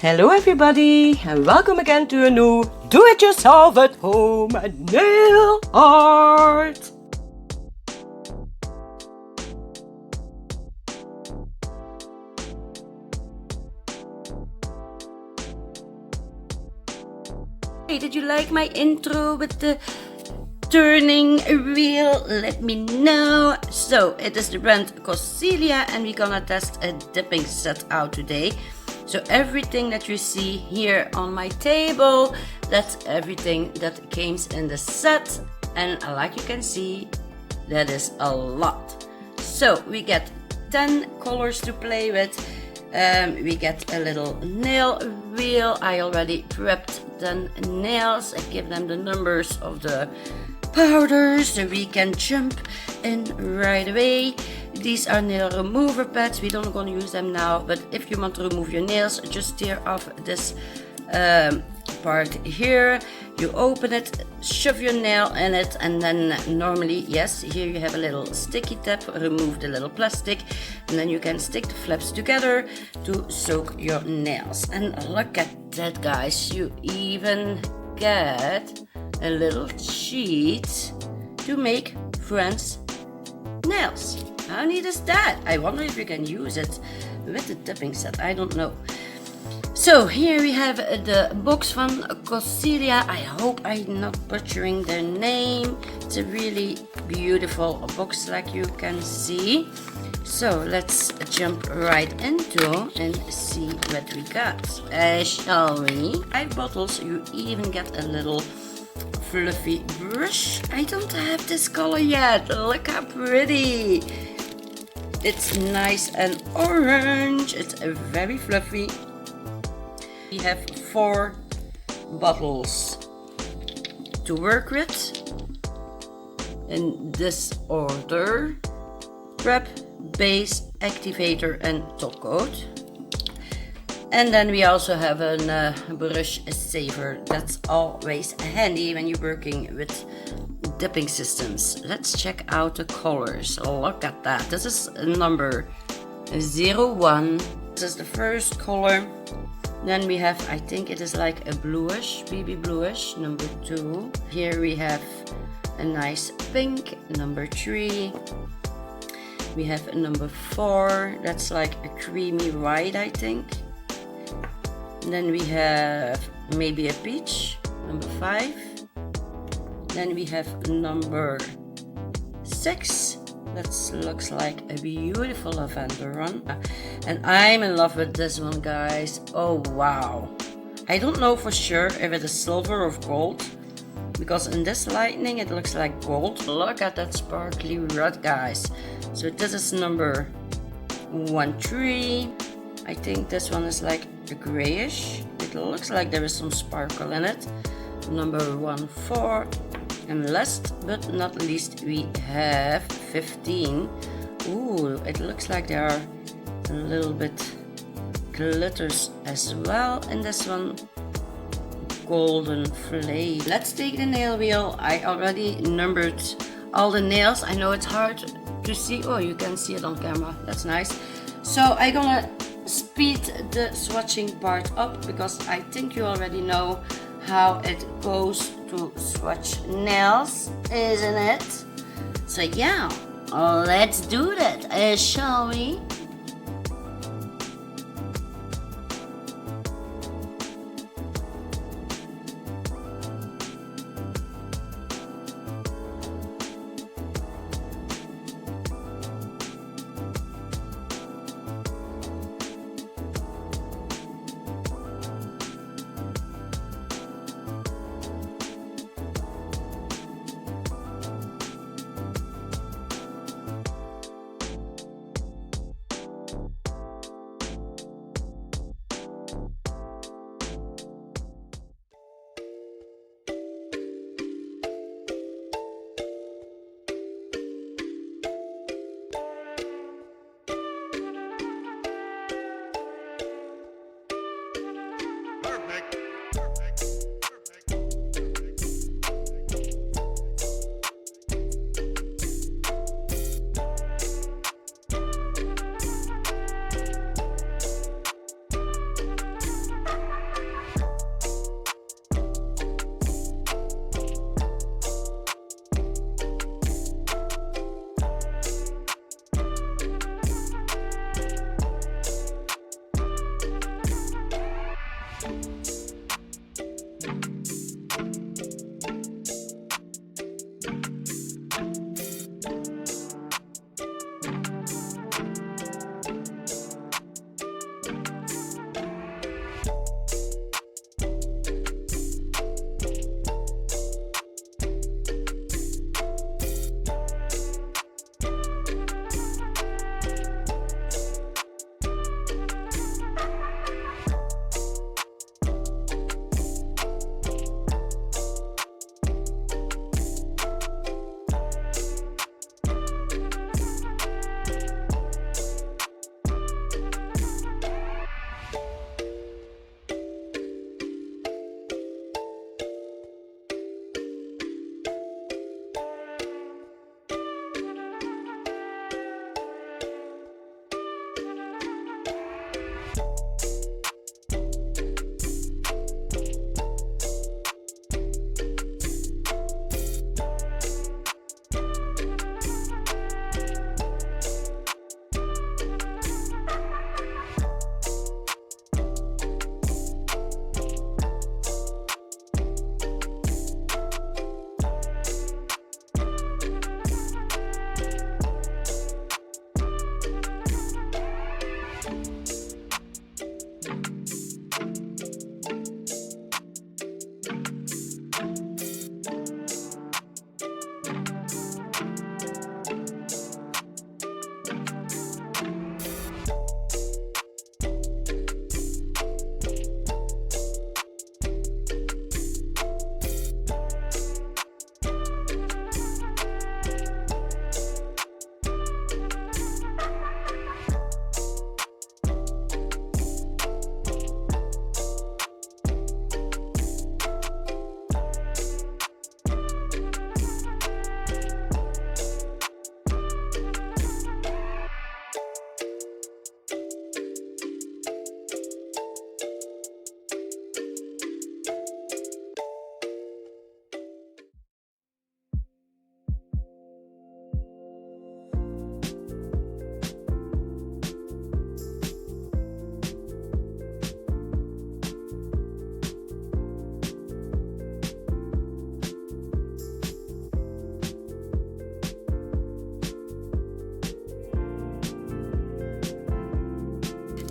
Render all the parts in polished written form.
Hello everybody and welcome again to a new do-it-yourself at home nail art. Hey, did you like my intro with the turning wheel? Let me know. So it is the brand Coscelia and we're gonna test a dipping set out today. So everything that you see here on my table, that's everything that came in the set, and like you can see, that is a lot. So we get 10 colors to play with. We get a little nail wheel. I already prepped the nails. I give them the numbers of the powders so we can jump in right away. These are nail remover pads. We don't gonna use them now, but if you want to remove your nails, just tear off this part here. You open it, shove your nail in it, and then normally, yes, here you have a little sticky tap. Remove the little plastic, and then you can stick the flaps together to soak your nails. And look at that, guys, you even get a little sheet to make friends' nails. How neat is that? I wonder if you can use it with the dipping set. I don't know. So here we have the box from Coscelia. I hope I'm not butchering their name. It's a really beautiful box, like you can see. So let's jump right into and see what we got. Shall we? 5 bottles. You even get a little fluffy brush. I don't have this color yet. Look how pretty. It's nice and orange. It's very fluffy. We have 4 bottles to work with in this order: prep, base, activator and top coat. And then we also have a brush saver. That's always handy when you're working with dipping systems. Let's check out the colors. Look at that. This is number 01. This is the first color. Then we have, I think it is like a bluish, baby bluish, number 2. Here we have a nice pink, number 3. We have a number 4. That's like a creamy white, I think. Then we have maybe a peach, number 5. Then we have number 6. That looks like a beautiful lavender one. And I'm in love with this one, guys. Oh wow. I don't know for sure if it is silver or gold, because in this lighting it looks like gold. Look at that sparkly red, guys. So this is number 13. I think this one is like a grayish. It looks like there is some sparkle in it. Number 14. And last but not least, we have 15. Ooh, it looks like there are a little bit glitters as well in this one. Golden flame. Let's take the nail wheel. I already numbered all the nails. I know it's hard to see. Oh, you can see it on camera. That's nice. So I'm gonna speed the swatching part up, because I think you already know how it goes to swatch nails, isn't it? So yeah, let's do that, shall we?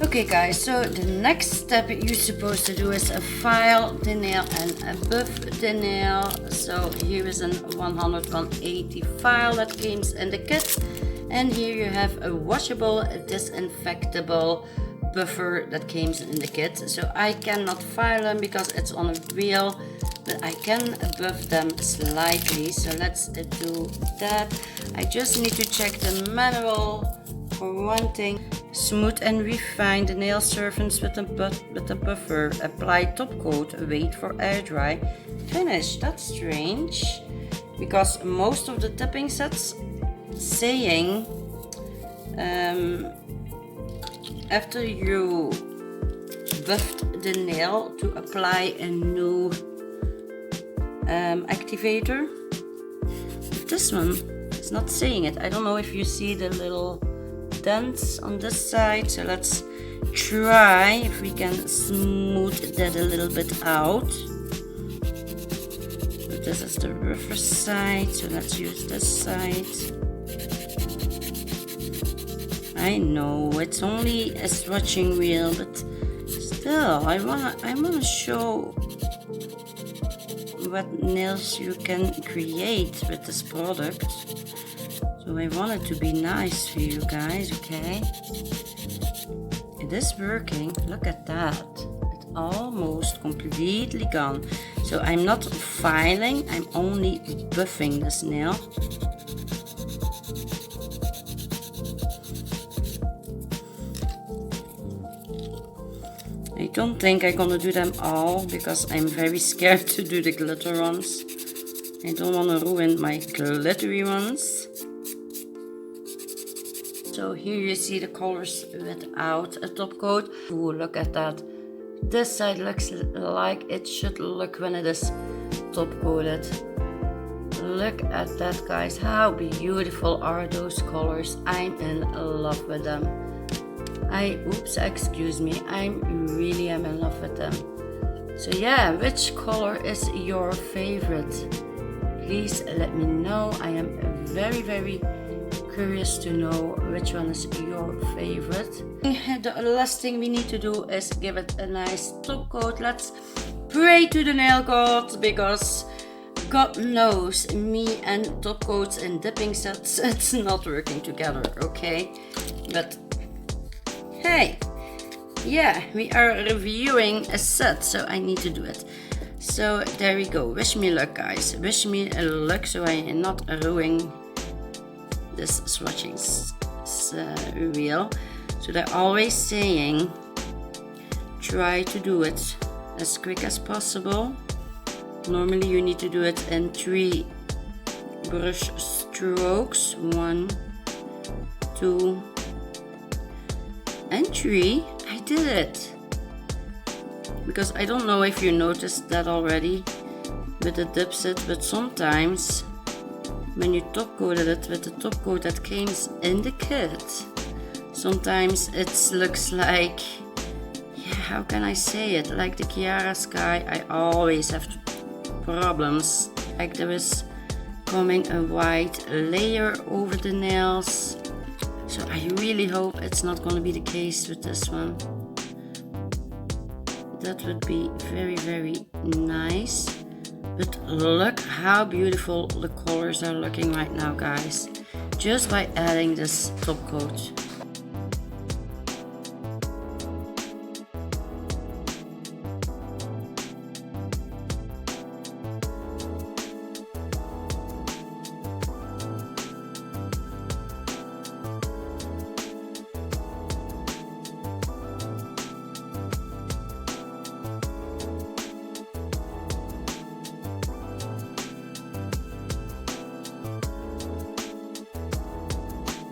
Okay guys, so the next step you're supposed to do is file the nail and buff the nail. So here is a 180 file that came in the kit, and here you have a washable, disinfectable buffer that came in the kit. So I cannot file them because it's on a wheel, but I can buff them slightly. So let's do that. I just need to check the manual for one thing. Smooth and refine the nail surface with the buffer. Apply top coat, wait for air dry, finish. That's strange because most of the tipping sets saying after you buffed the nail to apply a new activator. This one is not saying it. I don't know if you see the little dents on this side, so let's try if we can smooth that a little bit out. So this is the rougher side, so let's use this side. I know it's only a swatching wheel, but still I wanna show what nails you can create with this product. So I want it to be nice for you guys, okay? It is working, look at that. It's almost completely gone. So I'm not filing, I'm only buffing this nail. I don't think I'm gonna do them all because I'm very scared to do the glitter ones. I don't want to ruin my glittery ones. So here you see the colors without a top coat. Ooh, look at that. This side looks like it should look when it is top coated. Look at that, guys. How beautiful are those colors? I'm in love with them. Excuse me. I really am in love with them. So yeah, which color is your favorite? Please let me know. I am very, very curious to know which one is your favorite. The last thing we need to do is give it a nice top coat. Let's pray to the nail god, because God knows me and top coats and dipping sets, it's not working together, okay? But hey, yeah, we are reviewing a set, so I need to do it. So there we go. Wish me luck, guys. Wish me luck so I am not ruining this swatching wheel. So they're always saying try to do it as quick as possible. Normally you need to do it in 3 brush strokes. 1, 2 and 3. I did it. Because I don't know if you noticed that already with the dip set, but sometimes when you top coated it with the top coat that came in the kit, sometimes it looks like, yeah, how can I say it, like the Chiara Sky. I always have problems, like there is coming a white layer over the nails. So I really hope it's not going to be the case with this one. That would be very, very nice. But look how beautiful the colors are looking right now, guys, just by adding this top coat.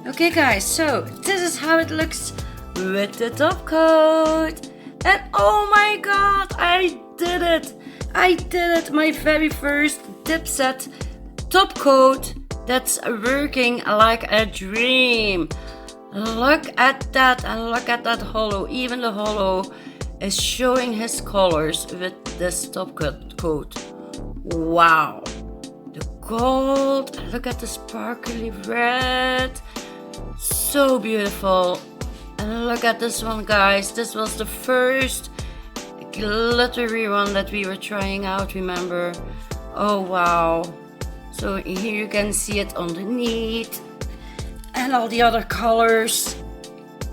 Okay guys, so this is how it looks with the top coat. And oh my god, I did it! I did it! My very first dip set top coat that's working like a dream. Look at that, and look at that hollow. Even the hollow is showing his colors with this top coat. Wow! The gold, look at the sparkly red. So beautiful. And look at this one, guys. This was the first glittery one that we were trying out, remember? Oh wow. So here you can see it underneath and all the other colors.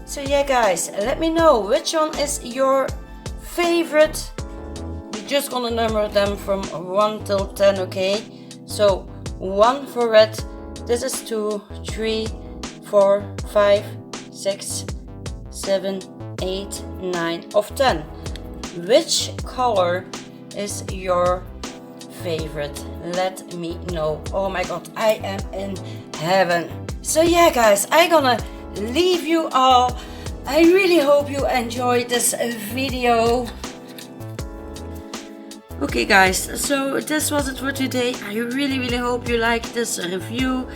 So yeah, guys, let me know which one is your favorite. We're just gonna number them from 1 till 10, okay? So 1 for red. This is 2, 3, 4, 5, 6, 7, 8, 9 of 10. Which color is your favorite? Let me know. Oh my god, I am in heaven. So yeah, guys, I'm gonna leave you all. I really hope you enjoyed this video. Okay guys, so this was it for today. I really hope you liked this review.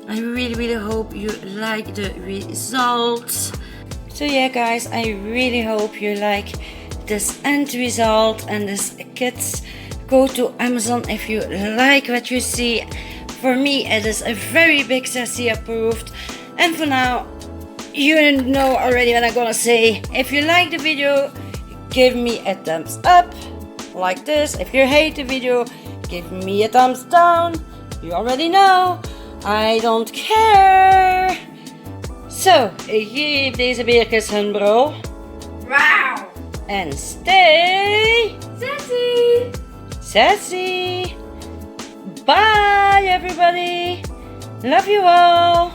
I really hope you like the results. So yeah guys, I really hope you like this end result and this kits. Go to Amazon if you like what you see. For me it is a very big SASSY approved. And for now, you know already what I'm gonna say. If you like the video, give me a thumbs up like this. If you hate the video, give me a thumbs down. You already know, I don't care. Zo, geef deze beertjes hun bro. Wow! En stay Sassy! sassy. Bye everybody. Love you all.